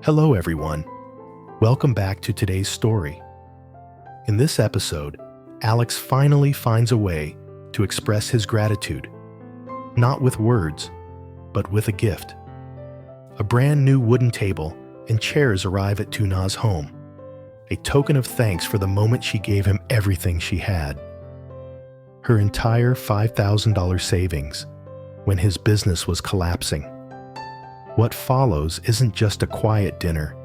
Hello, everyone. Welcome back to today's story. In this episode, Alex finally finds a way to express his gratitude, not with words, but with a gift. A brand new wooden table and chairs arrive at Tuna's home, a token of thanks for the moment she gave him everything she had. Her entire $5,000 savings when his business was collapsing. What follows isn't just a quiet dinner.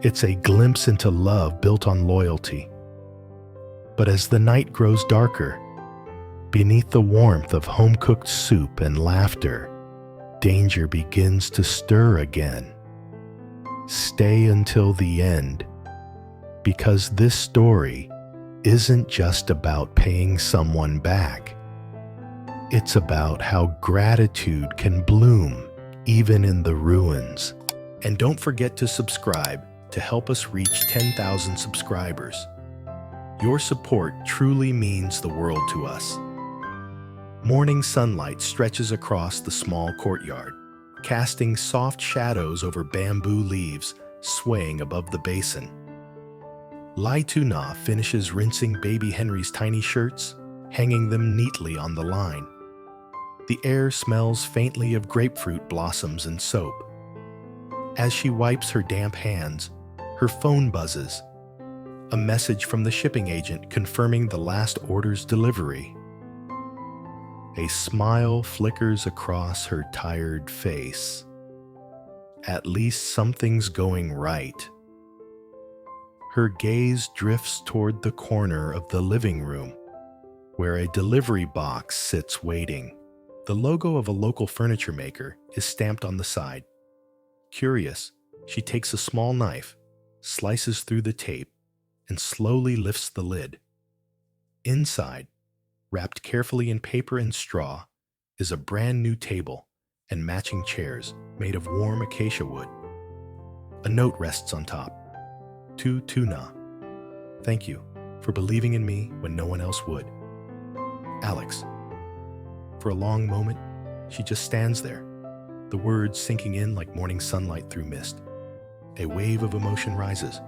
It's a glimpse into love built on loyalty. But as the night grows darker, beneath the warmth of home-cooked soup and laughter, danger begins to stir again. Stay until the end, because this story isn't just about paying someone back. It's about how gratitude can bloom even in the ruins. And don't forget to subscribe to help us reach 10,000 subscribers. Your support truly means the world to us. Morning sunlight stretches across the small courtyard, casting soft shadows over bamboo leaves swaying above the basin. Lytuna finishes rinsing baby Henry's tiny shirts, hanging them neatly on the line. The air smells faintly of grapefruit blossoms and soap. As she wipes her damp hands, her phone buzzes. A message from the shipping agent confirming the last order's delivery. A smile flickers across her tired face. At least something's going right. Her gaze drifts toward the corner of the living room, where a delivery box sits waiting. The logo of a local furniture maker is stamped on the side. Curious, she takes a small knife, slices through the tape, and slowly lifts the lid. Inside, wrapped carefully in paper and straw, is a brand new table and matching chairs made of warm acacia wood. A note rests on top. To Tuna. Thank you for believing in me when no one else would. Alex. For a long moment, she just stands there, the words sinking in like morning sunlight through mist. A wave of emotion rises.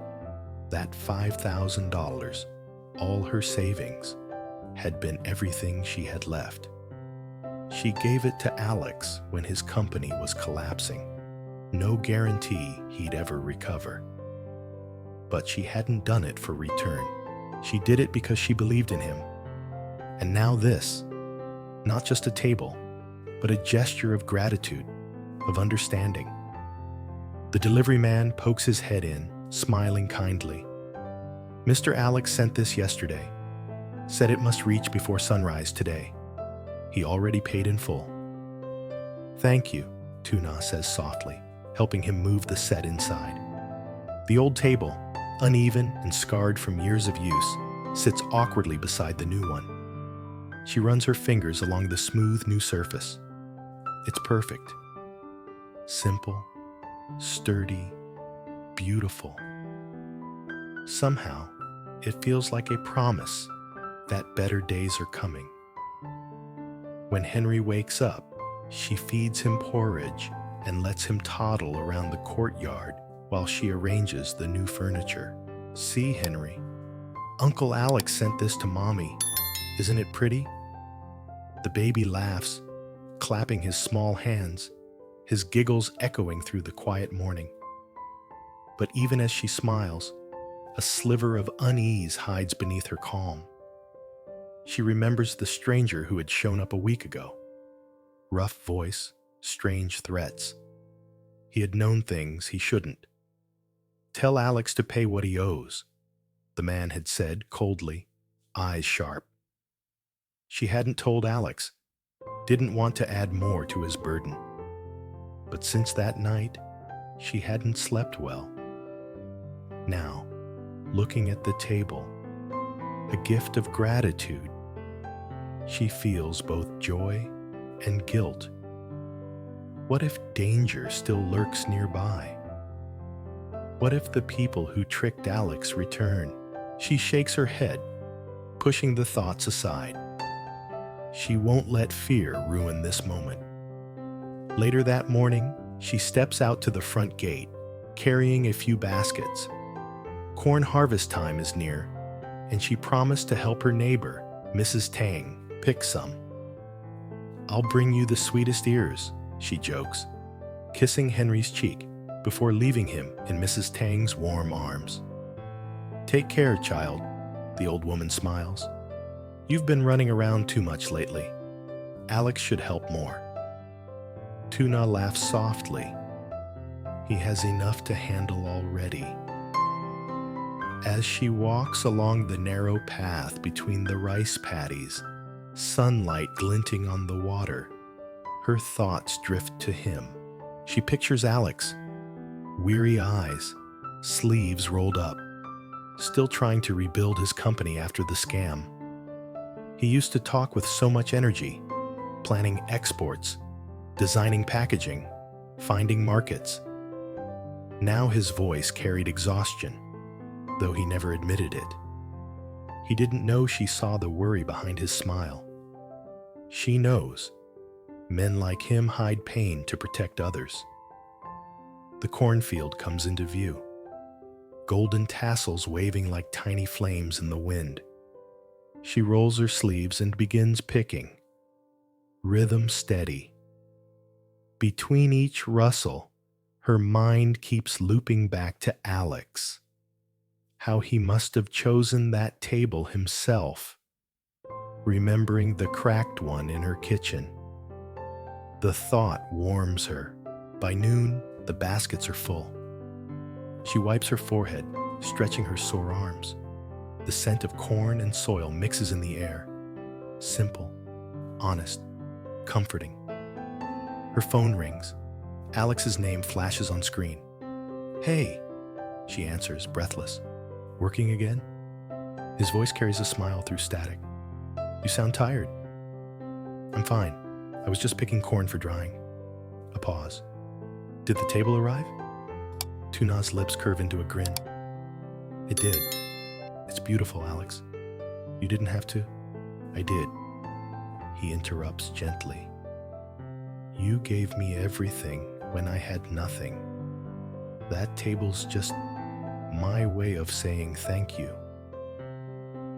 That $5,000, all her savings, had been everything she had left. She gave it to Alex when his company was collapsing. No guarantee he'd ever recover. But she hadn't done it for return. She did it because she believed in him. And now this. Not just a table, but a gesture of gratitude, of understanding. The delivery man pokes his head in, smiling kindly. Mr. Alex sent this yesterday. Said it must reach before sunrise today. He already paid in full. Thank you, Tuna says softly, helping him move the set inside. The old table, uneven and scarred from years of use, sits awkwardly beside the new one. She runs her fingers along the smooth new surface. It's perfect. Simple, sturdy, beautiful. Somehow, it feels like a promise that better days are coming. When Henry wakes up, she feeds him porridge and lets him toddle around the courtyard while she arranges the new furniture. See, Henry, Uncle Alex sent this to Mommy. Isn't it pretty? The baby laughs, clapping his small hands, his giggles echoing through the quiet morning. But even as she smiles, a sliver of unease hides beneath her calm. She remembers the stranger who had shown up a week ago. Rough voice, strange threats. He had known things he shouldn't. Tell Alex to pay what he owes, the man had said coldly, eyes sharp. She hadn't told Alex, didn't want to add more to his burden. But since that night, she hadn't slept well. Now, looking at the table, a gift of gratitude, she feels both joy and guilt. What if danger still lurks nearby? What if the people who tricked Alex return? She shakes her head, pushing the thoughts aside. She won't let fear ruin this moment. Later that morning, she steps out to the front gate, carrying a few baskets. Corn harvest time is near, and she promised to help her neighbor, Mrs. Tang, pick some. "I'll bring you the sweetest ears," she jokes, kissing Henry's cheek before leaving him in Mrs. Tang's warm arms. "Take care, child," the old woman smiles. "You've been running around too much lately. Alex should help more." Tuna laughs softly. He has enough to handle already. As she walks along the narrow path between the rice paddies, sunlight glinting on the water, her thoughts drift to him. She pictures Alex, weary eyes, sleeves rolled up, still trying to rebuild his company after the scam. He used to talk with so much energy, planning exports, designing packaging, finding markets. Now his voice carried exhaustion, though he never admitted it. He didn't know she saw the worry behind his smile. She knows. Men like him hide pain to protect others. The cornfield comes into view, golden tassels waving like tiny flames in the wind. She rolls her sleeves and begins picking, rhythm steady. Between each rustle, her mind keeps looping back to Alex. How he must have chosen that table himself, remembering the cracked one in her kitchen. The thought warms her. By noon, the baskets are full. She wipes her forehead, stretching her sore arms. The scent of corn and soil mixes in the air. Simple, honest, comforting. Her phone rings. Alex's name flashes on screen. "Hey," she answers, breathless. "Working again?" His voice carries a smile through static. "You sound tired." "I'm fine. I was just picking corn for drying." A pause. "Did the table arrive?" Tuna's lips curve into a grin. "It did. It's beautiful, Alex. You didn't have to." "I did." He interrupts gently. "You gave me everything when I had nothing. That table's just my way of saying thank you."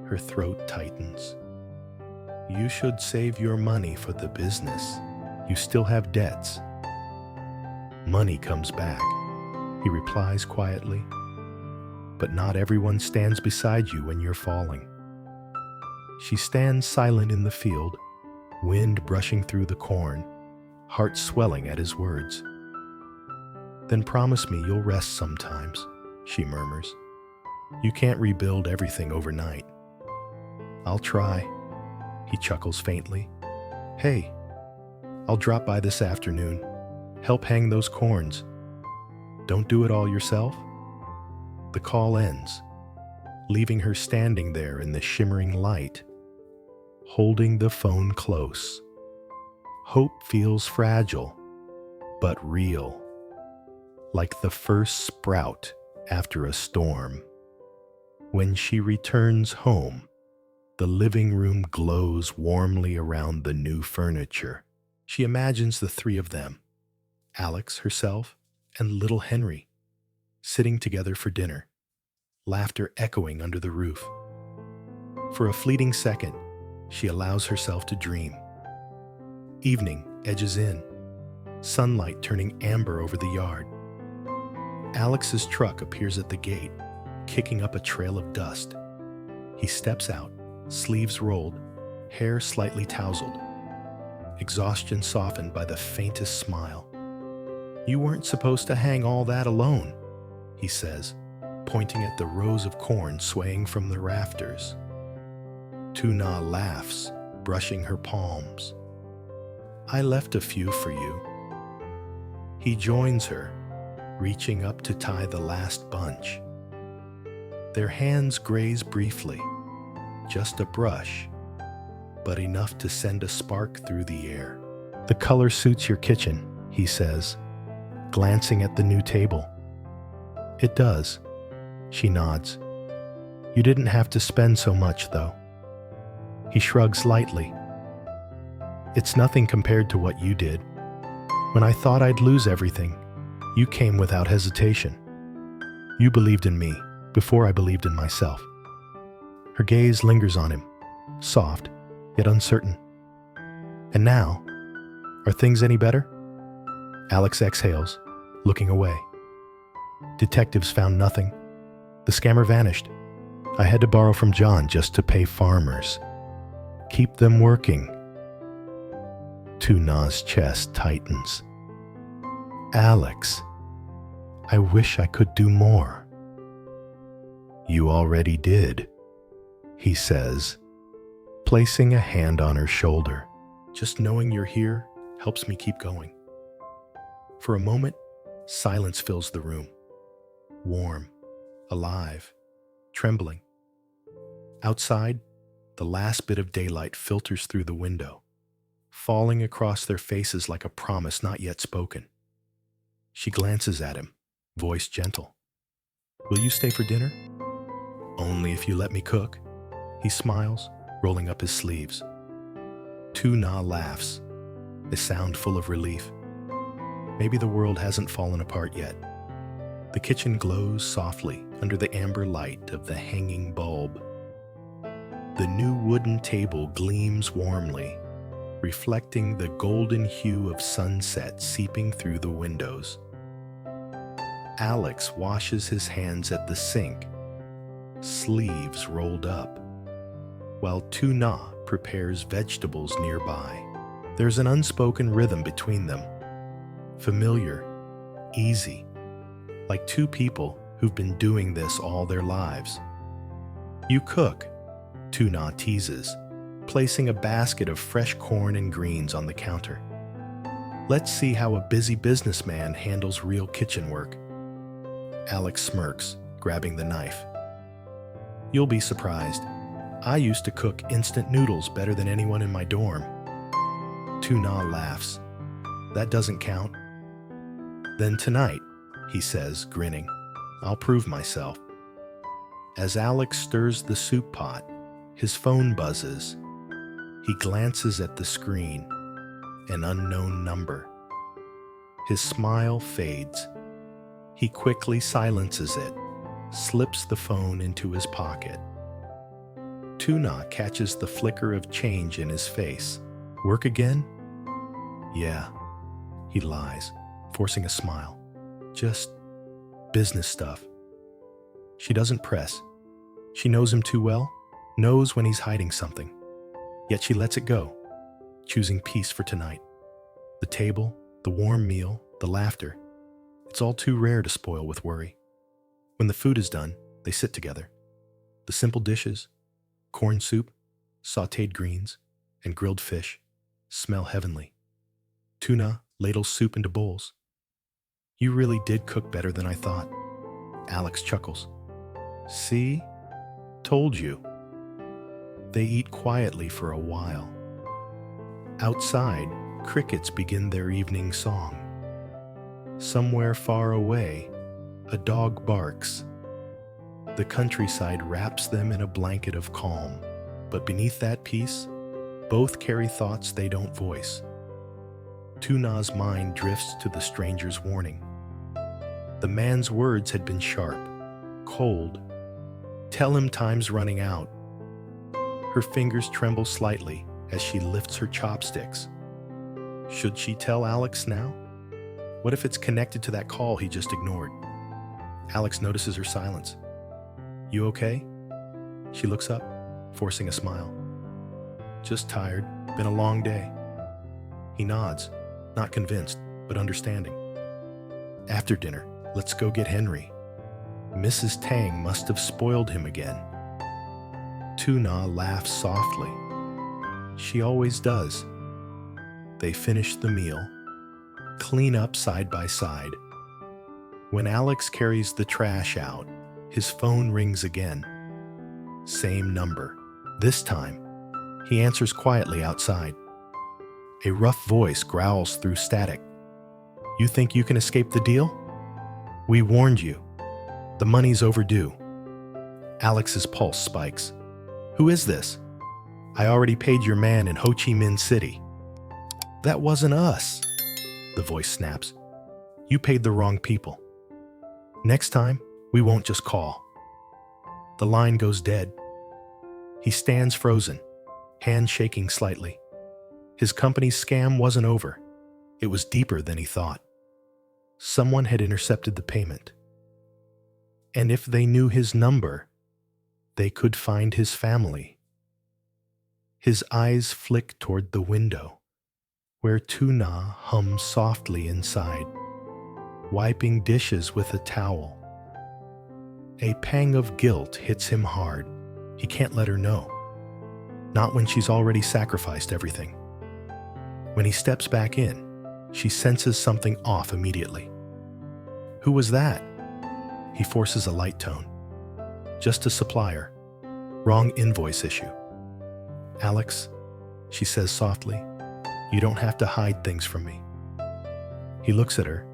Her throat tightens. "You should save your money for the business. You still have debts." "Money comes back," he replies quietly. "But not everyone stands beside you when you're falling." She stands silent in the field, wind brushing through the corn, heart swelling at his words. "Then promise me you'll rest sometimes," she murmurs. "You can't rebuild everything overnight." "I'll try," he chuckles faintly. "Hey, I'll drop by this afternoon. Help hang those corns. Don't do it all yourself." The call ends, leaving her standing there in the shimmering light, holding the phone close. Hope feels fragile, but real, like the first sprout after a storm. When she returns home, the living room glows warmly around the new furniture. She imagines the three of them, Alex, herself, and little Henry, sitting together for dinner, laughter echoing under the roof. For a fleeting second, she allows herself to dream. Evening edges in, sunlight turning amber over the yard. Alex's truck appears at the gate, kicking up a trail of dust. He steps out, sleeves rolled, hair slightly tousled, exhaustion softened by the faintest smile. "You weren't supposed to hang all that alone," he says, pointing at the rows of corn swaying from the rafters. Tuna laughs, brushing her palms. "I left a few for you." He joins her, reaching up to tie the last bunch. Their hands graze briefly, just a brush, but enough to send a spark through the air. "The color suits your kitchen," he says, glancing at the new table. "It does," she nods. "You didn't have to spend so much, though." He shrugs lightly. "It's nothing compared to what you did. When I thought I'd lose everything, you came without hesitation." You believed in me before I believed in myself." Her gaze lingers on him, soft, yet uncertain. "And now, are things any better?" Alex exhales, looking away. "Detectives found nothing. The scammer vanished. I had to borrow from John just to pay farmers. Keep them working." Tuna's chest tightens. "Alex, I wish I could do more." "You already did," he says, placing a hand on her shoulder. "Just knowing you're here helps me keep going." For a moment, silence fills the room. Warm, alive, trembling. Outside, the last bit of daylight filters through the window, falling across their faces like a promise not yet spoken. She glances at him, voice gentle. "Will you stay for dinner?" "Only if you let me cook." He smiles, rolling up his sleeves. Tuna laughs, a sound full of relief. Maybe the world hasn't fallen apart yet. The kitchen glows softly under the amber light of the hanging bulb. The new wooden table gleams warmly, reflecting the golden hue of sunset seeping through the windows. Alex washes his hands at the sink, sleeves rolled up, while Tuna prepares vegetables nearby. There's an unspoken rhythm between them, familiar, easy, like two people who've been doing this all their lives. "You cook," Tuna teases, placing a basket of fresh corn and greens on the counter. "Let's see how a busy businessman handles real kitchen work." Alex smirks, grabbing the knife. "You'll be surprised. I used to cook instant noodles better than anyone in my dorm." Tuna laughs. "That doesn't count." "Then tonight," he says, grinning, "I'll prove myself." As Alex stirs the soup pot, his phone buzzes. He glances at the screen, an unknown number. His smile fades. He quickly silences it, slips the phone into his pocket. Tuna catches the flicker of change in his face. "Work again?" "Yeah," he lies, forcing a smile. "Just business stuff." She doesn't press. She knows him too well, knows when he's hiding something. Yet she lets it go, choosing peace for tonight. The table, the warm meal, the laughter. It's all too rare to spoil with worry. When the food is done, they sit together. The simple dishes, corn soup, sautéed greens, and grilled fish, smell heavenly. Tuna ladles soup into bowls. "You really did cook better than I thought." Alex chuckles. "See? Told you." They eat quietly for a while. Outside, crickets begin their evening song. Somewhere far away, a dog barks. The countryside wraps them in a blanket of calm, but beneath that peace, both carry thoughts they don't voice. Tuna's mind drifts to the stranger's warning. The man's words had been sharp, cold. "Tell him time's running out." Her fingers tremble slightly as she lifts her chopsticks. Should she tell Alex now? What if it's connected to that call he just ignored? Alex notices her silence. "You okay?" She looks up, forcing a smile. "Just tired. Been a long day." He nods, not convinced, but understanding. "After dinner, let's go get Henry. Mrs. Tang must have spoiled him again." Tuna laughs softly. She always does. They finish the meal, clean up side by side. When Alex carries the trash out, his phone rings again. Same number. This time, he answers quietly outside. A rough voice growls through static. "You think you can escape the deal? We warned you. The money's overdue." Alex's pulse spikes. "Who is this?" "I already paid your man in Ho Chi Minh City." "That wasn't us," the voice snaps. "You paid the wrong people. Next time, We won't just call. The line goes dead. He stands frozen, hands shaking slightly. His company's scam wasn't over. It was deeper than he thought. Someone had intercepted the payment. And if they knew his number, they could find his family. His eyes flick toward the window, where Tuna hums softly inside, wiping dishes with a towel. A pang of guilt hits him hard. He can't let her know. Not when she's already sacrificed everything. When he steps back in, she senses something off immediately. Who was that? He forces a light tone. Just a supplier. Wrong invoice issue. Alex, she says softly, you don't have to hide things from me. He looks at her,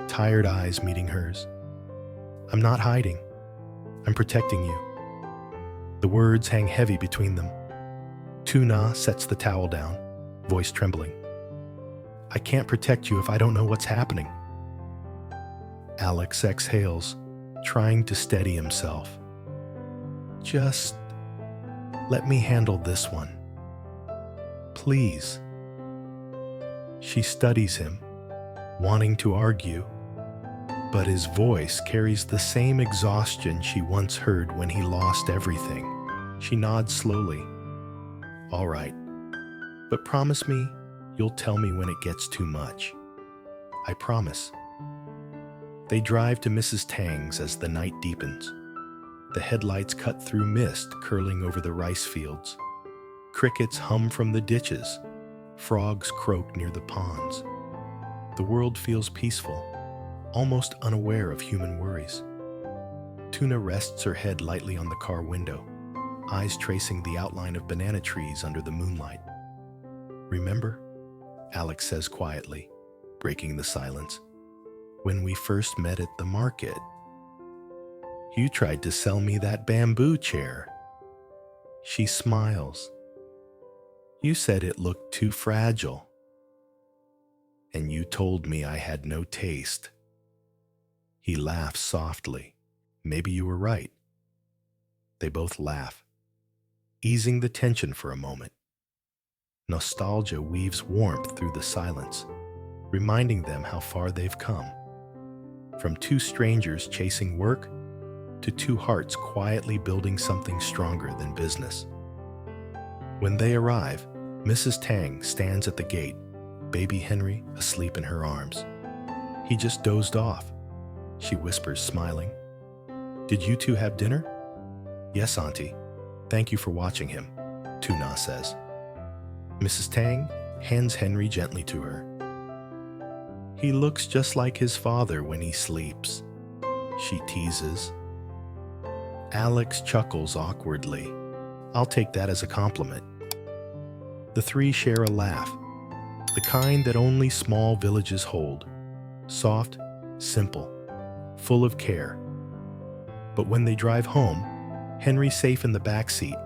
tired eyes meeting hers. I'm not hiding. I'm protecting you. The words hang heavy between them. Tuna sets the towel down, voice trembling. I can't protect you if I don't know what's happening. Alex exhales, trying to steady himself. Just let me handle this one. Please. She studies him, wanting to argue, but his voice carries the same exhaustion she once heard when he lost everything. She nods slowly. All right, but promise me you'll tell me when it gets too much. I promise. They drive to Mrs. Tang's as the night deepens. The headlights cut through mist curling over the rice fields. Crickets hum from the ditches. Frogs croak near the ponds. The world feels peaceful, almost unaware of human worries. Tuna rests her head lightly on the car window, eyes tracing the outline of banana trees under the moonlight. Remember? Alex says quietly, breaking the silence. When we first met at the market, you tried to sell me that bamboo chair. She smiles. You said it looked too fragile. And you told me I had no taste. He laughs softly. Maybe you were right. They both laugh, easing the tension for a moment. Nostalgia weaves warmth through the silence, reminding them how far they've come. From two strangers chasing work to two hearts quietly building something stronger than business. When they arrive, Mrs. Tang stands at the gate, baby Henry asleep in her arms. He just dozed off, she whispers, smiling. Did you two have dinner? Yes, Auntie. Thank you for watching him, Tuna says. Mrs. Tang hands Henry gently to her. He looks just like his father when he sleeps, she teases. Alex chuckles awkwardly. I'll take that as a compliment. The three share a laugh, the kind that only small villages hold. Soft, simple, full of care. But when they drive home, Henry safe in the back seat,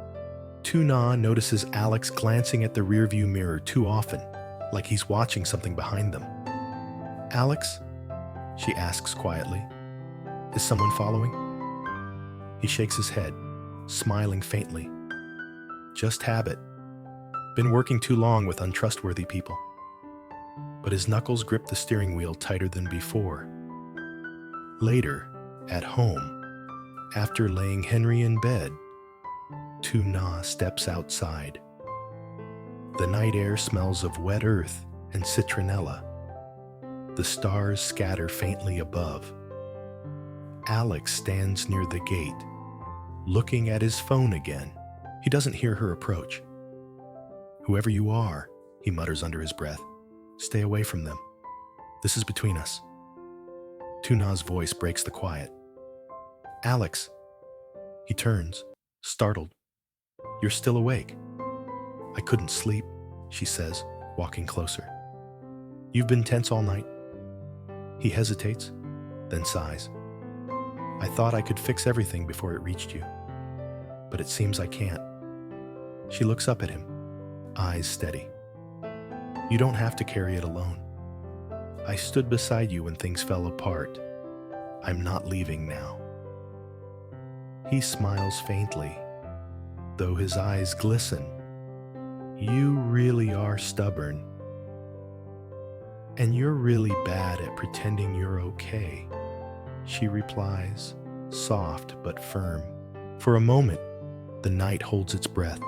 Tuna notices Alex glancing at the rearview mirror too often, like he's watching something behind them. Alex? She asks quietly. Is someone following? He shakes his head, smiling faintly. Just habit. Been working too long with untrustworthy people. But his knuckles grip the steering wheel tighter than before. Later, at home, after laying Henry in bed, Tuna steps outside. The night air smells of wet earth and citronella. The stars scatter faintly above. Alex stands near the gate, looking at his phone again. He doesn't hear her approach. Whoever you are, he mutters under his breath, stay away from them. This is between us. Tuna's voice breaks the quiet. Alex. He turns, startled. You're still awake. I couldn't sleep, she says, walking closer. You've been tense all night. He hesitates, then sighs. I thought I could fix everything before it reached you, but it seems I can't. She looks up at him, eyes steady. You don't have to carry it alone. I stood beside you when things fell apart. I'm not leaving now. He smiles faintly, though his eyes glisten. You really are stubborn. And you're really bad at pretending you're okay, she replies, soft but firm. For a moment, the night holds its breath.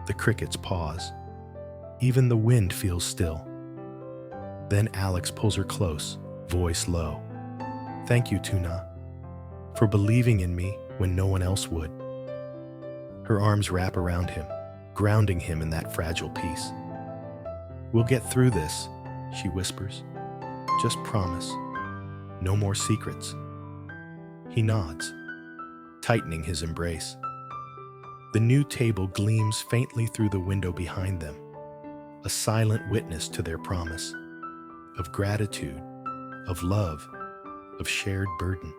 The crickets pause. Even the wind feels still. Then Alex pulls her close, voice low. Thank you, Tuna, for believing in me when no one else would. Her arms wrap around him, grounding him in that fragile peace. We'll get through this, she whispers. Just promise. No more secrets. He nods, tightening his embrace. The new table gleams faintly through the window behind them, a silent witness to their promise of gratitude, of love, of shared burden.